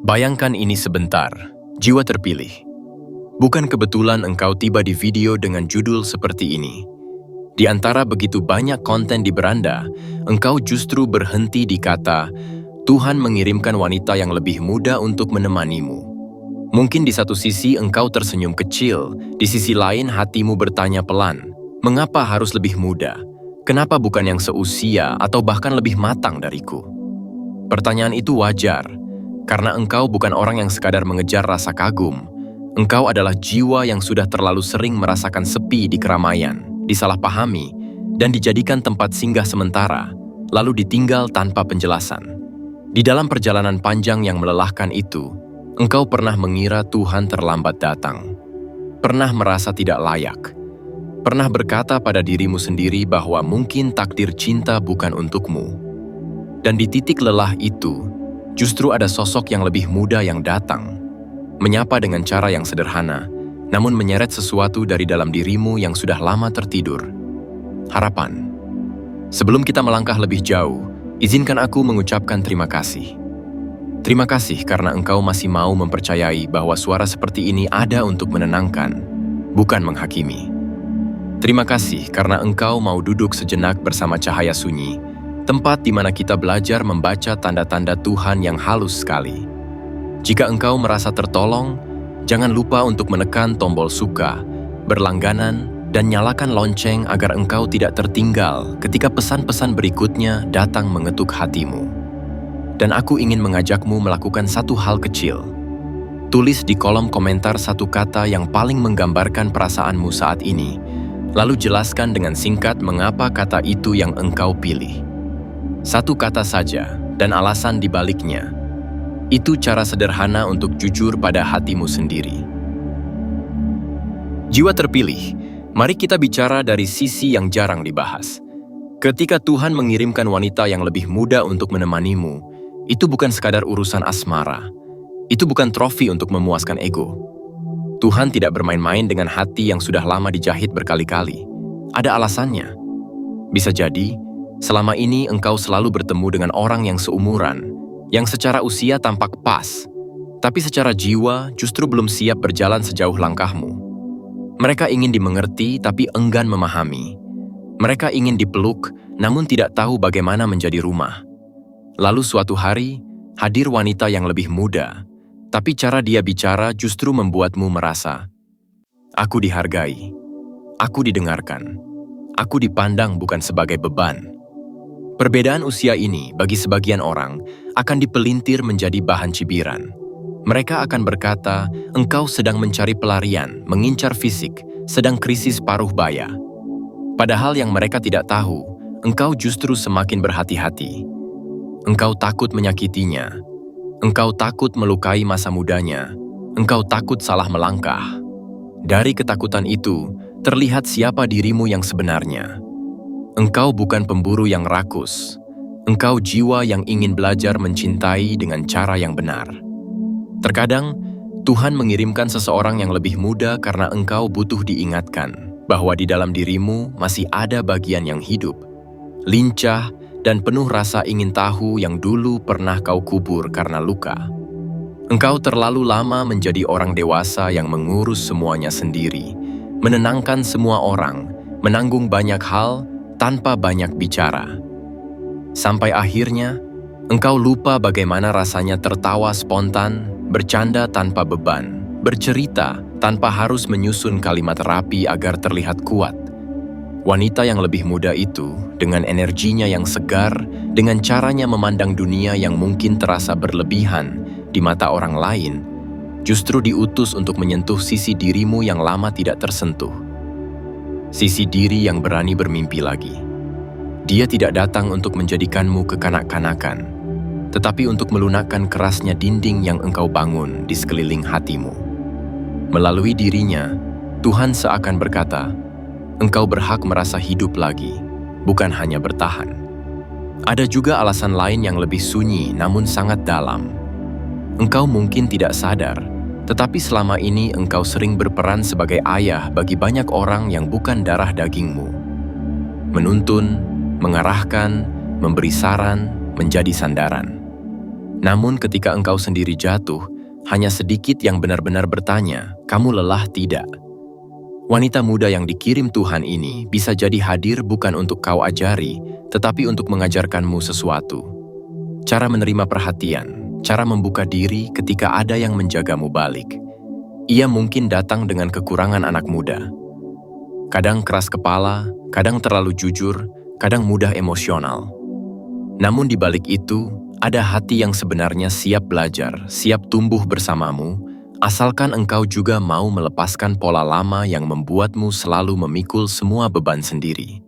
Bayangkan ini sebentar, jiwa terpilih. Bukan kebetulan engkau tiba di video dengan judul seperti ini. Di antara begitu banyak konten di beranda, engkau justru berhenti di kata, Tuhan mengirimkan wanita yang lebih muda untuk menemanimu. Mungkin di satu sisi engkau tersenyum kecil, di sisi lain hatimu bertanya pelan, mengapa harus lebih muda? Kenapa bukan yang seusia atau bahkan lebih matang dariku? Pertanyaan itu wajar, karena engkau bukan orang yang sekadar mengejar rasa kagum. Engkau adalah jiwa yang sudah terlalu sering merasakan sepi di keramaian, disalahpahami, dan dijadikan tempat singgah sementara, lalu ditinggal tanpa penjelasan. Di dalam perjalanan panjang yang melelahkan itu, engkau pernah mengira Tuhan terlambat datang. Pernah merasa tidak layak. Pernah berkata pada dirimu sendiri bahwa mungkin takdir cinta bukan untukmu. Dan di titik lelah itu, justru ada sosok yang lebih muda yang datang, menyapa dengan cara yang sederhana, namun menyeret sesuatu dari dalam dirimu yang sudah lama tertidur. Harapan. Sebelum kita melangkah lebih jauh, izinkan aku mengucapkan terima kasih. Terima kasih karena engkau masih mau mempercayai bahwa suara seperti ini ada untuk menenangkan, bukan menghakimi. Terima kasih karena engkau mau duduk sejenak bersama cahaya sunyi, tempat di mana kita belajar membaca tanda-tanda Tuhan yang halus sekali. Jika engkau merasa tertolong, jangan lupa untuk menekan tombol suka, berlangganan, dan nyalakan lonceng agar engkau tidak tertinggal ketika pesan-pesan berikutnya datang mengetuk hatimu. Dan aku ingin mengajakmu melakukan satu hal kecil. Tulis di kolom komentar satu kata yang paling menggambarkan perasaanmu saat ini, lalu jelaskan dengan singkat mengapa kata itu yang engkau pilih. Satu kata saja, dan alasan di baliknya. Itu cara sederhana untuk jujur pada hatimu sendiri. Jiwa terpilih, mari kita bicara dari sisi yang jarang dibahas. Ketika Tuhan mengirimkan wanita yang lebih muda untuk menemanimu, itu bukan sekadar urusan asmara. Itu bukan trofi untuk memuaskan ego. Tuhan tidak bermain-main dengan hati yang sudah lama dijahit berkali-kali. Ada alasannya. Bisa jadi, selama ini engkau selalu bertemu dengan orang yang seumuran, yang secara usia tampak pas, tapi secara jiwa justru belum siap berjalan sejauh langkahmu. Mereka ingin dimengerti tapi enggan memahami. Mereka ingin dipeluk namun tidak tahu bagaimana menjadi rumah. Lalu suatu hari, hadir wanita yang lebih muda, tapi cara dia bicara justru membuatmu merasa, aku dihargai, aku didengarkan, aku dipandang bukan sebagai beban. Perbedaan usia ini bagi sebagian orang akan dipelintir menjadi bahan cibiran. Mereka akan berkata, engkau sedang mencari pelarian, mengincar fisik, sedang krisis paruh baya. Padahal yang mereka tidak tahu, engkau justru semakin berhati-hati. Engkau takut menyakitinya. Engkau takut melukai masa mudanya. Engkau takut salah melangkah. Dari ketakutan itu, terlihat siapa dirimu yang sebenarnya. Engkau bukan pemburu yang rakus. Engkau jiwa yang ingin belajar mencintai dengan cara yang benar. Terkadang, Tuhan mengirimkan seseorang yang lebih muda karena engkau butuh diingatkan bahwa di dalam dirimu masih ada bagian yang hidup, lincah, dan penuh rasa ingin tahu yang dulu pernah kau kubur karena luka. Engkau terlalu lama menjadi orang dewasa yang mengurus semuanya sendiri, menenangkan semua orang, menanggung banyak hal, tanpa banyak bicara. Sampai akhirnya, engkau lupa bagaimana rasanya tertawa spontan, bercanda tanpa beban, bercerita tanpa harus menyusun kalimat rapi agar terlihat kuat. Wanita yang lebih muda itu, dengan energinya yang segar, dengan caranya memandang dunia yang mungkin terasa berlebihan di mata orang lain, justru diutus untuk menyentuh sisi dirimu yang lama tidak tersentuh. Sisi diri yang berani bermimpi lagi. Dia tidak datang untuk menjadikanmu kekanak-kanakan, tetapi untuk melunakkan kerasnya dinding yang engkau bangun di sekeliling hatimu. Melalui dirinya, Tuhan seakan berkata, engkau berhak merasa hidup lagi, bukan hanya bertahan. Ada juga alasan lain yang lebih sunyi namun sangat dalam. Engkau mungkin tidak sadar, tetapi selama ini engkau sering berperan sebagai ayah bagi banyak orang yang bukan darah dagingmu. Menuntun, mengarahkan, memberi saran, menjadi sandaran. Namun ketika engkau sendiri jatuh, hanya sedikit yang benar-benar bertanya, "Kamu lelah tidak?" Wanita muda yang dikirim Tuhan ini bisa jadi hadir bukan untuk kau ajari, tetapi untuk mengajarkanmu sesuatu. Cara menerima perhatian, cara membuka diri ketika ada yang menjagamu balik. Ia mungkin datang dengan kekurangan anak muda. Kadang keras kepala, kadang terlalu jujur, kadang mudah emosional. Namun di balik itu, ada hati yang sebenarnya siap belajar, siap tumbuh bersamamu, asalkan engkau juga mau melepaskan pola lama yang membuatmu selalu memikul semua beban sendiri.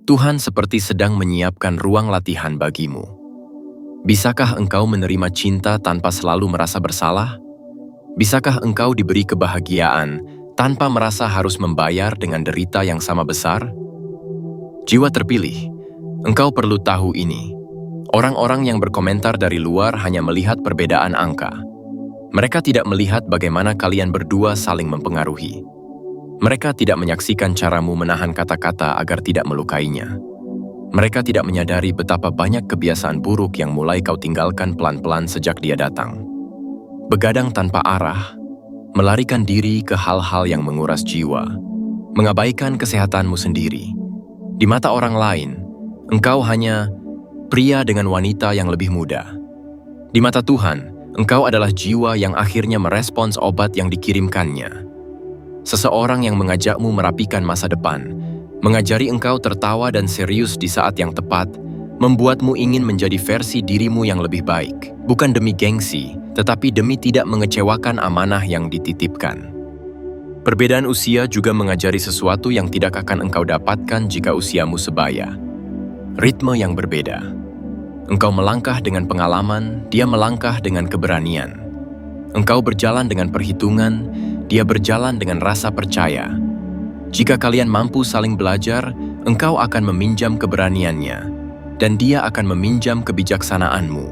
Tuhan seperti sedang menyiapkan ruang latihan bagimu. Bisakah engkau menerima cinta tanpa selalu merasa bersalah? Bisakah engkau diberi kebahagiaan tanpa merasa harus membayar dengan derita yang sama besar? Jiwa terpilih, engkau perlu tahu ini. Orang-orang yang berkomentar dari luar hanya melihat perbedaan angka. Mereka tidak melihat bagaimana kalian berdua saling mempengaruhi. Mereka tidak menyaksikan caramu menahan kata-kata agar tidak melukainya. Mereka tidak menyadari betapa banyak kebiasaan buruk yang mulai kau tinggalkan pelan-pelan sejak dia datang. Begadang tanpa arah, melarikan diri ke hal-hal yang menguras jiwa, mengabaikan kesehatanmu sendiri. Di mata orang lain, engkau hanya pria dengan wanita yang lebih muda. Di mata Tuhan, engkau adalah jiwa yang akhirnya merespons obat yang dikirimkannya. Seseorang yang mengajakmu merapikan masa depan, mengajari engkau tertawa dan serius di saat yang tepat, membuatmu ingin menjadi versi dirimu yang lebih baik, bukan demi gengsi, tetapi demi tidak mengecewakan amanah yang dititipkan. Perbedaan usia juga mengajari sesuatu yang tidak akan engkau dapatkan jika usiamu sebaya. Ritme yang berbeda. Engkau melangkah dengan pengalaman, dia melangkah dengan keberanian. Engkau berjalan dengan perhitungan, dia berjalan dengan rasa percaya. Jika kalian mampu saling belajar, engkau akan meminjam keberaniannya, dan dia akan meminjam kebijaksanaanmu.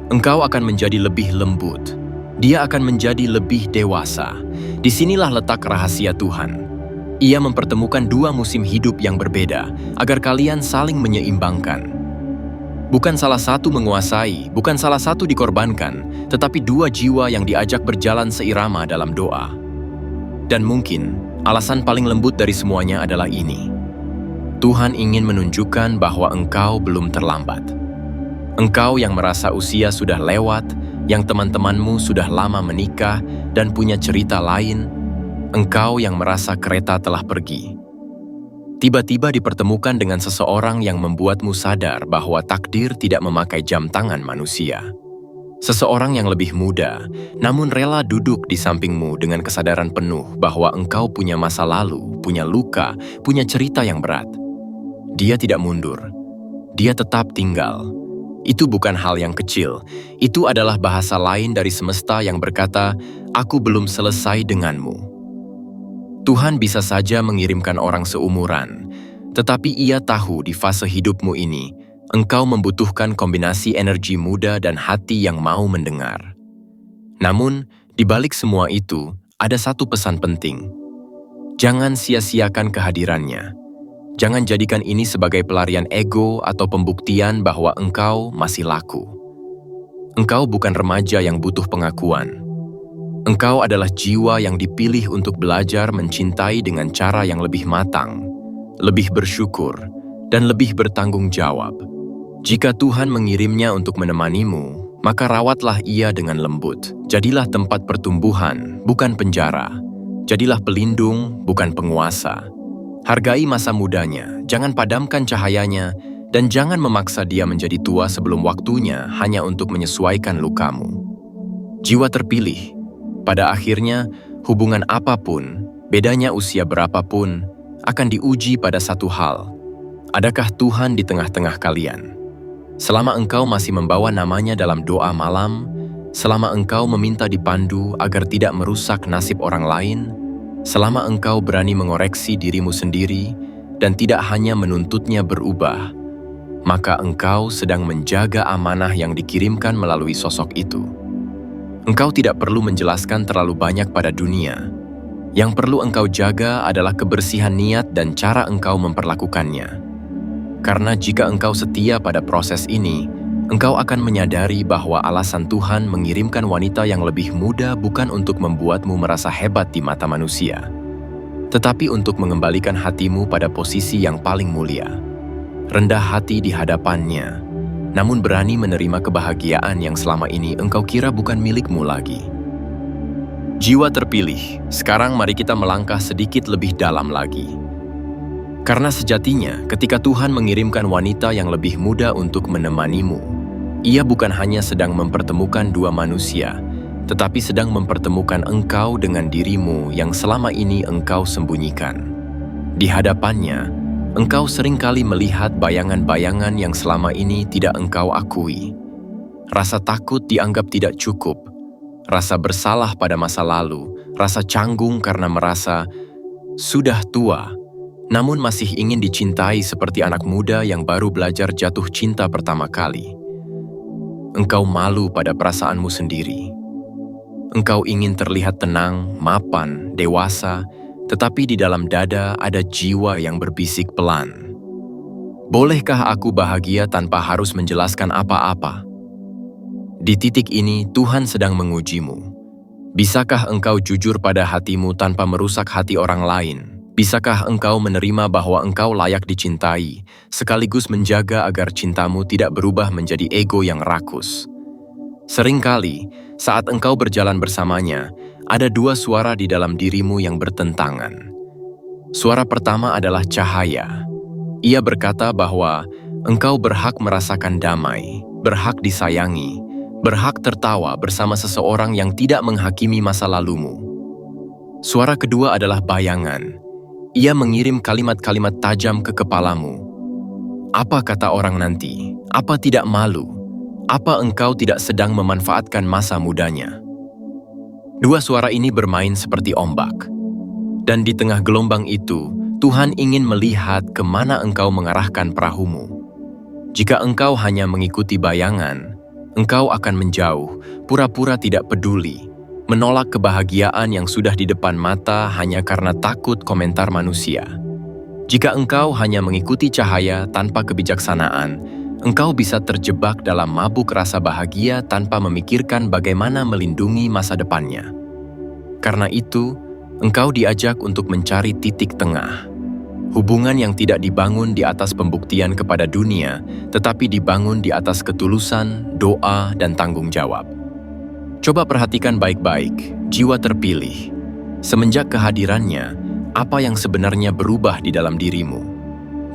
Engkau akan menjadi lebih lembut. Dia akan menjadi lebih dewasa. Disinilah letak rahasia Tuhan. Ia mempertemukan dua musim hidup yang berbeda, agar kalian saling menyeimbangkan. Bukan salah satu menguasai, bukan salah satu dikorbankan, tetapi dua jiwa yang diajak berjalan seirama dalam doa. Dan mungkin, alasan paling lembut dari semuanya adalah ini. Tuhan ingin menunjukkan bahwa engkau belum terlambat. Engkau yang merasa usia sudah lewat, yang teman-temanmu sudah lama menikah dan punya cerita lain, engkau yang merasa kereta telah pergi. Tiba-tiba dipertemukan dengan seseorang yang membuatmu sadar bahwa takdir tidak memakai jam tangan manusia. Seseorang yang lebih muda, namun rela duduk di sampingmu dengan kesadaran penuh bahwa engkau punya masa lalu, punya luka, punya cerita yang berat. Dia tidak mundur. Dia tetap tinggal. Itu bukan hal yang kecil. Itu adalah bahasa lain dari semesta yang berkata, "Aku belum selesai denganmu." Tuhan bisa saja mengirimkan orang seumuran, tetapi Ia tahu di fase hidupmu ini, engkau membutuhkan kombinasi energi muda dan hati yang mau mendengar. Namun, di balik semua itu, ada satu pesan penting. Jangan sia-siakan kehadirannya. Jangan jadikan ini sebagai pelarian ego atau pembuktian bahwa engkau masih laku. Engkau bukan remaja yang butuh pengakuan. Engkau adalah jiwa yang dipilih untuk belajar mencintai dengan cara yang lebih matang, lebih bersyukur, dan lebih bertanggung jawab. Jika Tuhan mengirimnya untuk menemanimu, maka rawatlah ia dengan lembut. Jadilah tempat pertumbuhan, bukan penjara. Jadilah pelindung, bukan penguasa. Hargai masa mudanya, jangan padamkan cahayanya, dan jangan memaksa dia menjadi tua sebelum waktunya hanya untuk menyesuaikan lukamu. Jiwa terpilih. Pada akhirnya, hubungan apapun, bedanya usia berapapun, akan diuji pada satu hal. Adakah Tuhan di tengah-tengah kalian? Selama engkau masih membawa namanya dalam doa malam, selama engkau meminta dipandu agar tidak merusak nasib orang lain, selama engkau berani mengoreksi dirimu sendiri dan tidak hanya menuntutnya berubah, maka engkau sedang menjaga amanah yang dikirimkan melalui sosok itu. Engkau tidak perlu menjelaskan terlalu banyak pada dunia. Yang perlu engkau jaga adalah kebersihan niat dan cara engkau memperlakukannya. Karena jika engkau setia pada proses ini, engkau akan menyadari bahwa alasan Tuhan mengirimkan wanita yang lebih muda bukan untuk membuatmu merasa hebat di mata manusia, tetapi untuk mengembalikan hatimu pada posisi yang paling mulia. Rendah hati di hadapannya, namun berani menerima kebahagiaan yang selama ini engkau kira bukan milikmu lagi. Jiwa terpilih, sekarang mari kita melangkah sedikit lebih dalam lagi. Karena sejatinya, ketika Tuhan mengirimkan wanita yang lebih muda untuk menemanimu, Ia bukan hanya sedang mempertemukan dua manusia, tetapi sedang mempertemukan engkau dengan dirimu yang selama ini engkau sembunyikan. Di hadapannya, engkau seringkali melihat bayangan-bayangan yang selama ini tidak engkau akui. Rasa takut dianggap tidak cukup, rasa bersalah pada masa lalu, rasa canggung karena merasa sudah tua, namun masih ingin dicintai seperti anak muda yang baru belajar jatuh cinta pertama kali. Engkau malu pada perasaanmu sendiri. Engkau ingin terlihat tenang, mapan, dewasa, tetapi di dalam dada ada jiwa yang berbisik pelan. Bolehkah aku bahagia tanpa harus menjelaskan apa-apa? Di titik ini, Tuhan sedang mengujimu. Bisakah engkau jujur pada hatimu tanpa merusak hati orang lain? Bisakah engkau menerima bahwa engkau layak dicintai, sekaligus menjaga agar cintamu tidak berubah menjadi ego yang rakus? Seringkali, saat engkau berjalan bersamanya, ada dua suara di dalam dirimu yang bertentangan. Suara pertama adalah cahaya. Ia berkata bahwa engkau berhak merasakan damai, berhak disayangi, berhak tertawa bersama seseorang yang tidak menghakimi masa lalumu. Suara kedua adalah bayangan. Ia mengirim kalimat-kalimat tajam ke kepalamu. Apa kata orang nanti? Apa tidak malu? Apa engkau tidak sedang memanfaatkan masa mudanya? Dua suara ini bermain seperti ombak. Dan di tengah gelombang itu, Tuhan ingin melihat kemana engkau mengarahkan perahumu. Jika engkau hanya mengikuti bayangan, engkau akan menjauh, pura-pura tidak peduli, menolak kebahagiaan yang sudah di depan mata hanya karena takut komentar manusia. Jika engkau hanya mengikuti cahaya tanpa kebijaksanaan, engkau bisa terjebak dalam mabuk rasa bahagia tanpa memikirkan bagaimana melindungi masa depannya. Karena itu, engkau diajak untuk mencari titik tengah. Hubungan yang tidak dibangun di atas pembuktian kepada dunia, tetapi dibangun di atas ketulusan, doa, dan tanggung jawab. Coba perhatikan baik-baik, jiwa terpilih. Semenjak kehadirannya, apa yang sebenarnya berubah di dalam dirimu?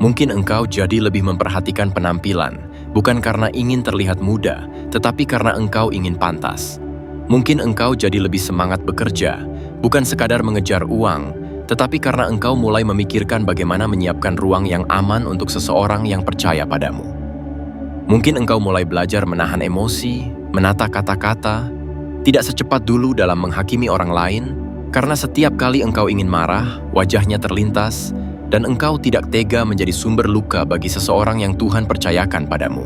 Mungkin engkau jadi lebih memperhatikan penampilan, bukan karena ingin terlihat muda, tetapi karena engkau ingin pantas. Mungkin engkau jadi lebih semangat bekerja, bukan sekadar mengejar uang, tetapi karena engkau mulai memikirkan bagaimana menyiapkan ruang yang aman untuk seseorang yang percaya padamu. Mungkin engkau mulai belajar menahan emosi, menata kata-kata, tidak secepat dulu dalam menghakimi orang lain, karena setiap kali engkau ingin marah, wajahnya terlintas, dan engkau tidak tega menjadi sumber luka bagi seseorang yang Tuhan percayakan padamu.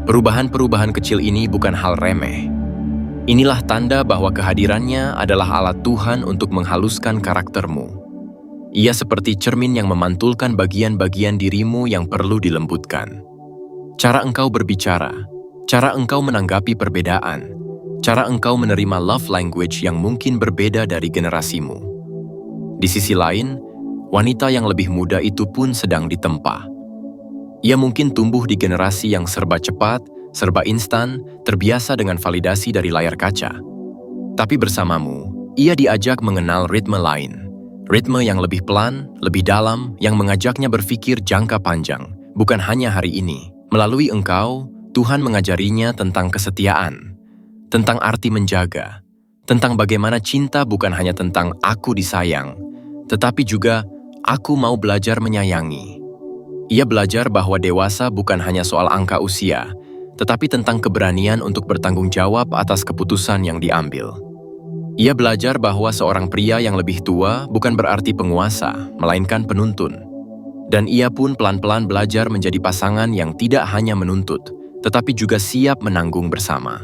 Perubahan-perubahan kecil ini bukan hal remeh. Inilah tanda bahwa kehadirannya adalah alat Tuhan untuk menghaluskan karaktermu. Ia seperti cermin yang memantulkan bagian-bagian dirimu yang perlu dilembutkan. Cara engkau berbicara, cara engkau menanggapi perbedaan, cara engkau menerima love language yang mungkin berbeda dari generasimu. Di sisi lain, wanita yang lebih muda itu pun sedang ditempa. Ia mungkin tumbuh di generasi yang serba cepat, serba instan, terbiasa dengan validasi dari layar kaca. Tapi bersamamu, ia diajak mengenal ritme lain. Ritme yang lebih pelan, lebih dalam, yang mengajaknya berpikir jangka panjang, bukan hanya hari ini. Melalui engkau, Tuhan mengajarinya tentang kesetiaan, tentang arti menjaga, tentang bagaimana cinta bukan hanya tentang aku disayang, tetapi juga aku mau belajar menyayangi. Ia belajar bahwa dewasa bukan hanya soal angka usia, tetapi tentang keberanian untuk bertanggung jawab atas keputusan yang diambil. Ia belajar bahwa seorang pria yang lebih tua bukan berarti penguasa, melainkan penuntun. Dan ia pun pelan-pelan belajar menjadi pasangan yang tidak hanya menuntut, tetapi juga siap menanggung bersama.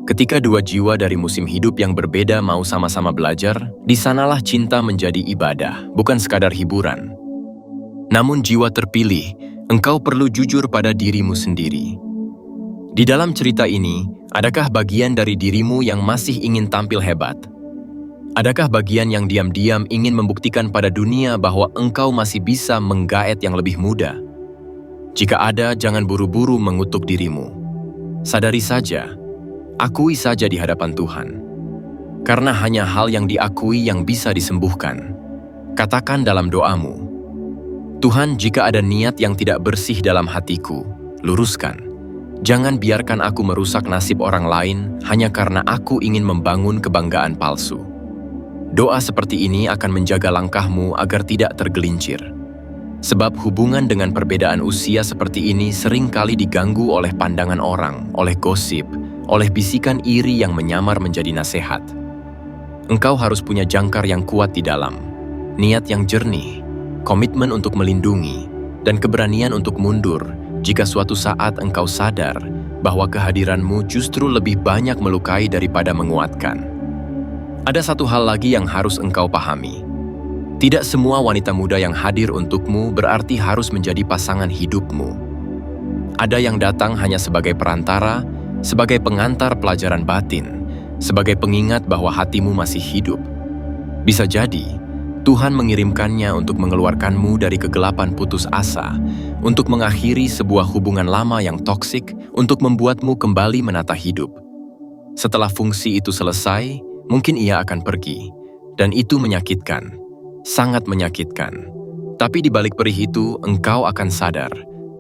Ketika dua jiwa dari musim hidup yang berbeda mau sama-sama belajar, di sanalah cinta menjadi ibadah, bukan sekadar hiburan. Namun jiwa terpilih, engkau perlu jujur pada dirimu sendiri. Di dalam cerita ini, adakah bagian dari dirimu yang masih ingin tampil hebat? Adakah bagian yang diam-diam ingin membuktikan pada dunia bahwa engkau masih bisa menggaet yang lebih muda? Jika ada, jangan buru-buru mengutuk dirimu. Sadari saja, akui saja di hadapan Tuhan. Karena hanya hal yang diakui yang bisa disembuhkan. Katakan dalam doamu, Tuhan, jika ada niat yang tidak bersih dalam hatiku, luruskan. Jangan biarkan aku merusak nasib orang lain hanya karena aku ingin membangun kebanggaan palsu. Doa seperti ini akan menjaga langkahmu agar tidak tergelincir. Sebab hubungan dengan perbedaan usia seperti ini sering kali diganggu oleh pandangan orang, oleh gosip, oleh bisikan iri yang menyamar menjadi nasihat. Engkau harus punya jangkar yang kuat di dalam, niat yang jernih, komitmen untuk melindungi, dan keberanian untuk mundur jika suatu saat engkau sadar bahwa kehadiranmu justru lebih banyak melukai daripada menguatkan. Ada satu hal lagi yang harus engkau pahami. Tidak semua wanita muda yang hadir untukmu berarti harus menjadi pasangan hidupmu. Ada yang datang hanya sebagai perantara, sebagai pengantar pelajaran batin, sebagai pengingat bahwa hatimu masih hidup. Bisa jadi, Tuhan mengirimkannya untuk mengeluarkanmu dari kegelapan putus asa, untuk mengakhiri sebuah hubungan lama yang toksik, untuk membuatmu kembali menata hidup. Setelah fungsi itu selesai, mungkin ia akan pergi, dan itu menyakitkan, sangat menyakitkan. Tapi di balik perih itu, engkau akan sadar,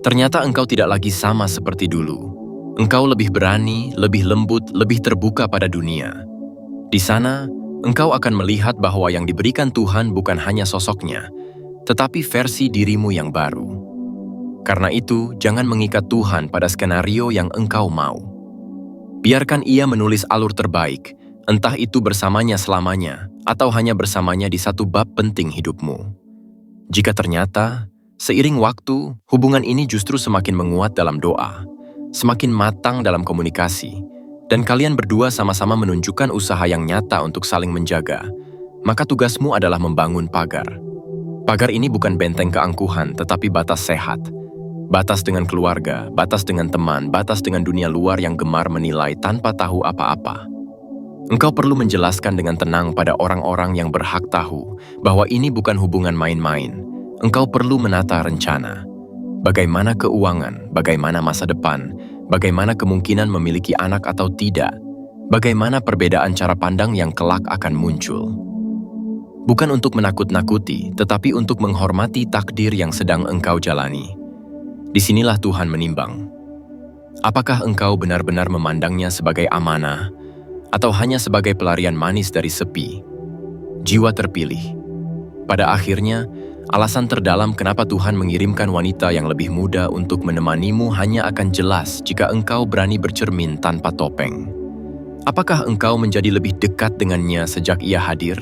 ternyata engkau tidak lagi sama seperti dulu. Engkau lebih berani, lebih lembut, lebih terbuka pada dunia. Di sana, engkau akan melihat bahwa yang diberikan Tuhan bukan hanya sosoknya, tetapi versi dirimu yang baru. Karena itu, jangan mengikat Tuhan pada skenario yang engkau mau. Biarkan Ia menulis alur terbaik, entah itu bersamanya selamanya, atau hanya bersamanya di satu bab penting hidupmu. Jika ternyata, seiring waktu, hubungan ini justru semakin menguat dalam doa, semakin matang dalam komunikasi, dan kalian berdua sama-sama menunjukkan usaha yang nyata untuk saling menjaga, maka tugasmu adalah membangun pagar. Pagar ini bukan benteng keangkuhan, tetapi batas sehat. Batas dengan keluarga, batas dengan teman, batas dengan dunia luar yang gemar menilai tanpa tahu apa-apa. Engkau perlu menjelaskan dengan tenang pada orang-orang yang berhak tahu bahwa ini bukan hubungan main-main. Engkau perlu menata rencana. Bagaimana keuangan, bagaimana masa depan, bagaimana kemungkinan memiliki anak atau tidak, bagaimana perbedaan cara pandang yang kelak akan muncul. Bukan untuk menakut-nakuti, tetapi untuk menghormati takdir yang sedang engkau jalani. Disinilah Tuhan menimbang. Apakah engkau benar-benar memandangnya sebagai amanah, atau hanya sebagai pelarian manis dari sepi? Jiwa terpilih. Pada akhirnya, alasan terdalam kenapa Tuhan mengirimkan wanita yang lebih muda untuk menemanimu hanya akan jelas jika engkau berani bercermin tanpa topeng. Apakah engkau menjadi lebih dekat dengannya sejak ia hadir?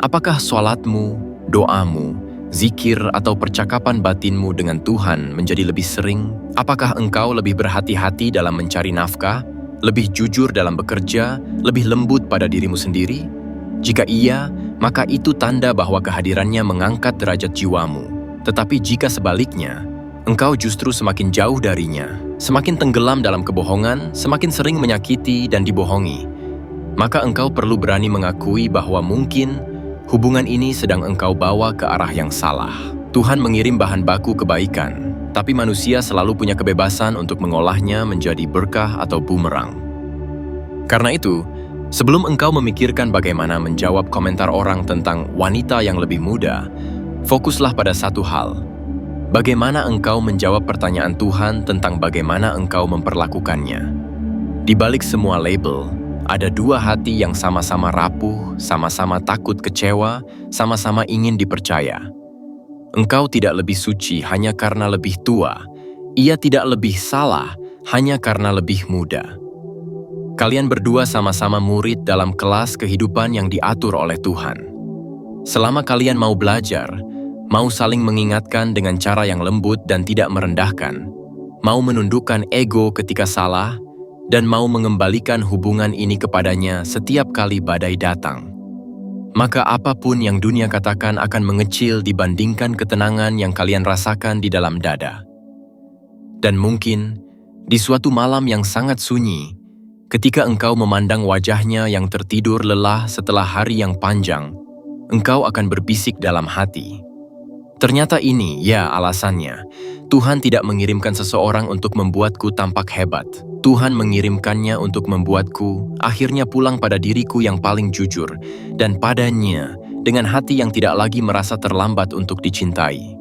Apakah sholatmu, doamu, zikir atau percakapan batinmu dengan Tuhan menjadi lebih sering? Apakah engkau lebih berhati-hati dalam mencari nafkah, lebih jujur dalam bekerja, lebih lembut pada dirimu sendiri? Jika iya, maka itu tanda bahwa kehadirannya mengangkat derajat jiwamu. Tetapi jika sebaliknya, engkau justru semakin jauh darinya, semakin tenggelam dalam kebohongan, semakin sering menyakiti dan dibohongi, maka engkau perlu berani mengakui bahwa mungkin hubungan ini sedang engkau bawa ke arah yang salah. Tuhan mengirim bahan baku kebaikan, tapi manusia selalu punya kebebasan untuk mengolahnya menjadi berkah atau bumerang. Karena itu, sebelum engkau memikirkan bagaimana menjawab komentar orang tentang wanita yang lebih muda, fokuslah pada satu hal. Bagaimana engkau menjawab pertanyaan Tuhan tentang bagaimana engkau memperlakukannya? Di balik semua label, ada dua hati yang sama-sama rapuh, sama-sama takut kecewa, sama-sama ingin dipercaya. Engkau tidak lebih suci hanya karena lebih tua. Ia tidak lebih salah hanya karena lebih muda. Kalian berdua sama-sama murid dalam kelas kehidupan yang diatur oleh Tuhan. Selama kalian mau belajar, mau saling mengingatkan dengan cara yang lembut dan tidak merendahkan, mau menundukkan ego ketika salah, dan mau mengembalikan hubungan ini kepadanya setiap kali badai datang, maka apapun yang dunia katakan akan mengecil dibandingkan ketenangan yang kalian rasakan di dalam dada. Dan mungkin, Di suatu malam yang sangat sunyi, ketika engkau memandang wajahnya yang tertidur lelah setelah hari yang panjang, engkau akan berbisik dalam hati. Ternyata ini, ya alasannya. Tuhan tidak mengirimkan seseorang untuk membuatku tampak hebat. Tuhan mengirimkannya untuk membuatku akhirnya pulang pada diriku yang paling jujur, dan padanya dengan hati yang tidak lagi merasa terlambat untuk dicintai.